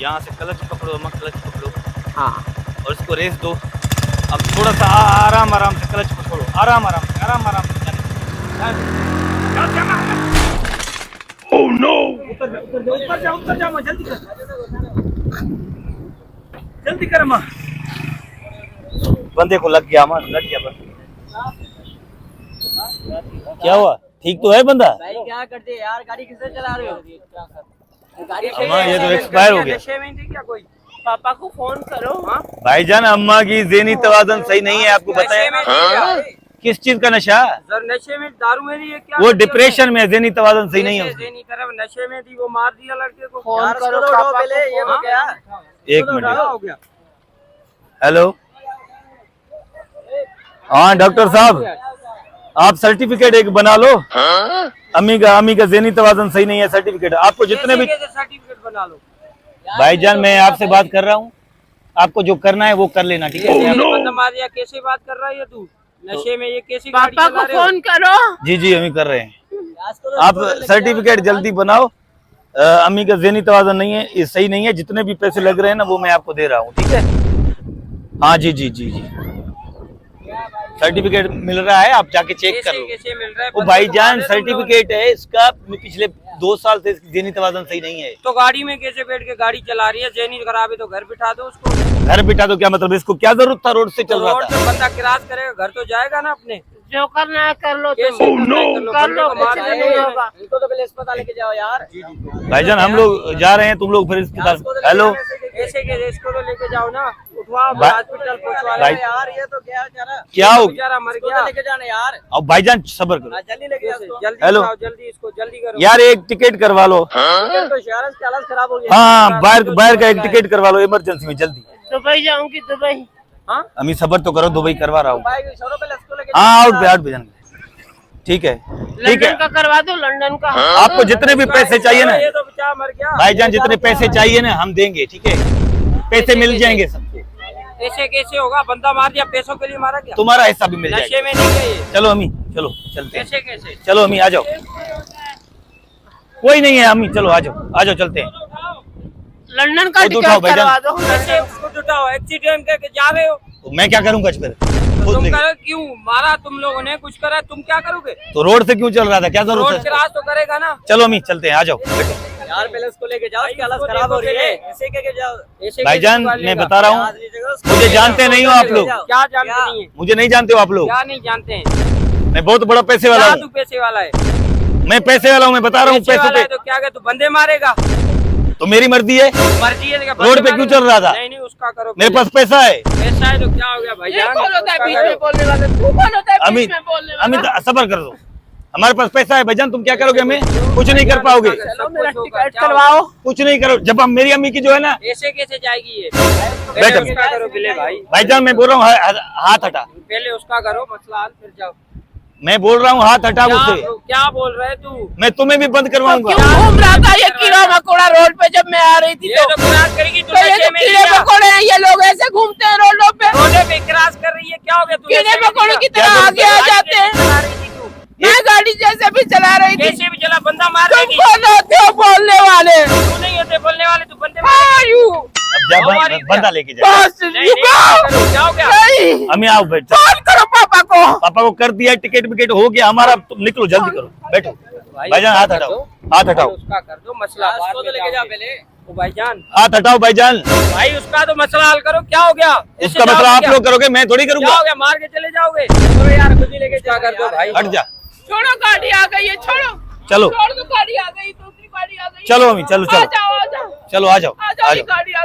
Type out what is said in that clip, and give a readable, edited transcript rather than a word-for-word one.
यहाँ से क्लच पकड़ो अम्मा, क्लच पकड़ो हाँ और इसको रेस दो। अब थोड़ा सा आराम आराम से क्लच को छोड़ो, आराम आराम से ओह नो, ऊपर जा अम्मा, जल्दी कर अम्मा। बंदे को लग गया अम्मा, लग गया बंदे। क्या हुआ, ठीक तो है बंदा? भाई क्या करते यार, गाड़ी किससे चला रहे हो? गाड़ी अम्मा ये तो एक्सपायर हो गया। नशे में थी क्या कोई? पापा को फोन करो। हाँ भाईजान अम्मा की ज़हनी तवाज़ुन सही नहीं है, आपको बताया। किस चीज का नशा? नशे में दारू में थी क्या? वो डिप्रेशन में, ज़हनी तवाज़ुन सही नहीं है। नशे में थी, वो मार दिया लड़के को। फोन करो पापा को, ये हो गया। एक मिनट हो गया। हेलो, हाँ डॉक्टर साहब, आप सर्टिफिकेट एक बना लो। अम्मी का ज़हनी तवाज़ुन सही नहीं है, सर्टिफिकेट आपको जितने भी। सर्टिफिकेट बना लो भाईजान मैं आपसे बात कर रहा हूँ, आपको जो करना है वो कर लेना, ठीक है? बंदा मार दिया, कैसे बात कर रहा है तू? नशे में ये कैसी गाड़ी पापा चला को रहे हो? फोन करो। जी जी हम कर रहे हैं। आप सर्टिफिकेट जल्दी बनाओ। अम्मी का ज़हनी तवाज़ुन नहीं है, ये सही नहीं है। जितने भी पैसे लग रहे हैं ना वो मैं आपको दे रहा हूँ, ठीक है? हाँ जी जी जी जी, सर्टिफिकेट मिल रहा है, आप जाके चेक कर लो। कैसे मिल रहा है? वो भाईजान सर्टिफिकेट है इसका, पिछले 2 साल से इसकी ज़हनी तवाज़ुन सही नहीं है। तो गाड़ी में कैसे बैठ के गाड़ी चला रही है? ज़हनी खराब है तो घर बिठा दो उसको। घर बिठा तो क्या मतलब, इसको क्या जरूरत था, रोड से चल रहा रोड था। पे बंदा क्रॉस करेगा, घर तो जाएगा ना अपने। जो करना है कर लो कैसे तुम। करना है? कर लो, मार कुछ देंगे। नहीं होगा। इनको तो पहले अस्पताल लेके जाओ यार। भाईजान हम लोग जा रहे हैं, तुम लोग फिर अस्पताल। हेलो ऐसे के इसको तो लेके जाओ ना, उठवाओ भाई- हॉस्पिटल पहुंचवा भाई- यार। ये तो क्या बेचारा, क्या हो बेचारा मर गया। लेके जाना यार, अब भाईजान सबर करो। जल्दी लेके जाओ, जल्दी हेलो। उठाओ, जल्दी इसको जल्दी करो यार एक टिकट करवा लो। ये तो शहर की हालत खराब हो गई। हाँ बाहर का एक टिकट करवा लो इमरजेंसी में, जल्दी। दुबई जाऊंगी, दुबई। हाँ अम्मी सबर तो करो, दुबई करवा रहा हूँ। भाई सौ रुपए इसको लेके हाँ आउट पे जान, ठीक है ठीक है। लंदन का करवा दो, लंदन का। आपको जितने भी पैसे चाहिए ना ये तो बेचारा मर गया। भाईजान, जितने पैसे चाहिए ना हम देंगे, ठीक है? पैसे मिल जाएंगे सबको। ऐसे कैसे होगा? बंदा मार दिया, पैसों के लिए मारा क्या? तुम्हारा हिस्सा भी मिल नशे जाएगा। में नहीं है ये। चलो अम्मी, चलो चलते हैं। कैसे कैसे? चलो अम्मी आ जाओ, कोई नहीं है अम्मी, चलो आ जाओ आ जाओ, चलते हैं। लंदन का खुद उठाओ टिकट करवा भाईजान। दो। कैसे उसको उठाओ? एक्सीडेंट करके जा रहे हो तो मैं क्या करूंगा फिर? खुद तुम लेके- करो, क्यों मारा तुम लोगों ने? कुछ करा, तुम क्या करोगे? तो रोड से क्यों चल रहा था, क्या रोड जरूरत है? क्रॉस तो करेगा ना चलो अम्मी चलते हैं, आ जाओ। यार। पहले उसको लेके जाओ, उसकी हालत खराब हो रही है। ऐसे के जाओ, ऐसे भाईजान कैसे मैं लेगा? बता रहा हूँ, मुझे जानते नहीं हो आप लोग, क्या जानते नहीं है? मुझे नहीं जानते हो आप लोग। क्या नहीं जानते हैं? मैं बहुत बड़ा पैसे वाला क्या हूँ, तू पैसे वाला है? मैं पैसे वाला हूँ, मैं बता रहा हूँ। पैसे पैसों वाला है पे तो क्या, तू बंदे मारेगा? तो मेरी मर्जी है, मर्जी है। रोड पे क्यों चल रहा था? नहीं नहीं, उसका करो। मेरे पास पैसा है। पैसा है तो क्या हो गया भाई? ये कौन होता है बीच में बोलने वाला? तू कौन होता है अम्मी बीच में बोलने अम्मी वाला? सबर कर दो, हमारे पास पैसा है भाईजान, तुम क्या करोगे? हमें कुछ नहीं कर पाओगे, चलो मेरा टिकट करवाओ। कुछ नहीं करो। जब हम मेरी अम्मी की जो है ना, ऐसे कैसे जाएगी ये? बैठो। पहले उसका करो पहले भाई। भाईजान मैं बोल रहा हूँ हाथ हटा, पहले उसका करो मसला हल, फिर जाओ। मैं बोल रहा हूँ हाथ हटा मुझसे। क्या बोल रहे तू? मैं तुम्हें भी बंद करवाऊंगा। क्यों घूम रहा था ये कीड़ा मकोड़ा रोड पे जब मैं आ रही थी? ये तो क्रॉस करेगी तू, तो ये नशे तो में कीड़े नहीं है। मकोड़े हैं, ये लोग ऐसे घूमते हैं रोडों पे। रोडे पे क्रॉस कर रही है, क्या हो गया? तू कीड़े नशे में मकोड़ों की नहीं तरह है। आगे आ जाते हैं। चला रही थी तू, मैं गाड़ी जैसे भी चला रही थी। कैसे भी चला, बंदा मार तुम देगी। कौन होते हो बोलने वाले? तू नहीं होते बोलने वाले, तू बंदे Are you? अब जा हमारी बंदा लेके जा। बस नहीं, रुको। क्या हो गया? नहीं, अम्मी आओ बैठ, फोन करो पापा को। पापा को कर दिया, टिकट विकेट हो गया हमारा, तुम निकलो जल्दी करो, बैठो। भाईजान हाथ हटाओ, हाथ हटाओ, उसका कर दो मसला, बाद में लेके जा पहले। ओ भाईजान, हाथ हटाओ भाईजान। भाई उसका तो मसला हल करो, क्या हो गया? ऐसे उसका मसला जाओगे आप क्या? लोग करोगे, मैं थोड़ी क्या करूंगा। हो गया? मार के चले जाओगे? चलो यार, खुद ही लेके जा कर दो भाई। हट जा, छोड़ो, गाड़ी आ गई है, छोड़ो। चलो छोड़ दो, गाड़ी आ गई, दूसरी गाड़ी आ गई। चलो अम्मी, चलो आ चलो जाओ, आ जाओ, चलो आ जाओ आ जाओ, आ ये जाओ। गाड़ी आ